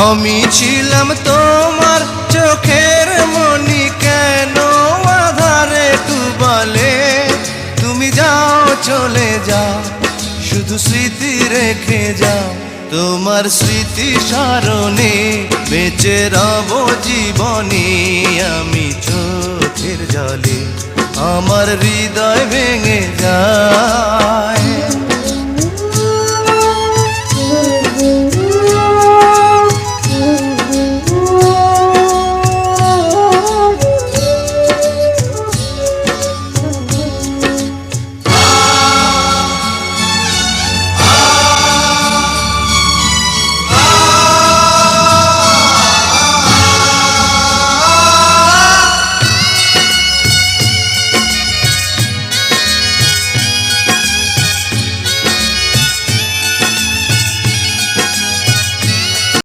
আমি ছিলাম তোমার চোখের মনি, কেন আধারে ডুবালে? তুমি যাও চলে যাও, শুধু স্মৃতি রেখে যাও। তোমার স্মৃতি স্মরণে বেঁচে রব জীবনে। আমি চোখের জলে আমার হৃদয় ভেঙে যায়।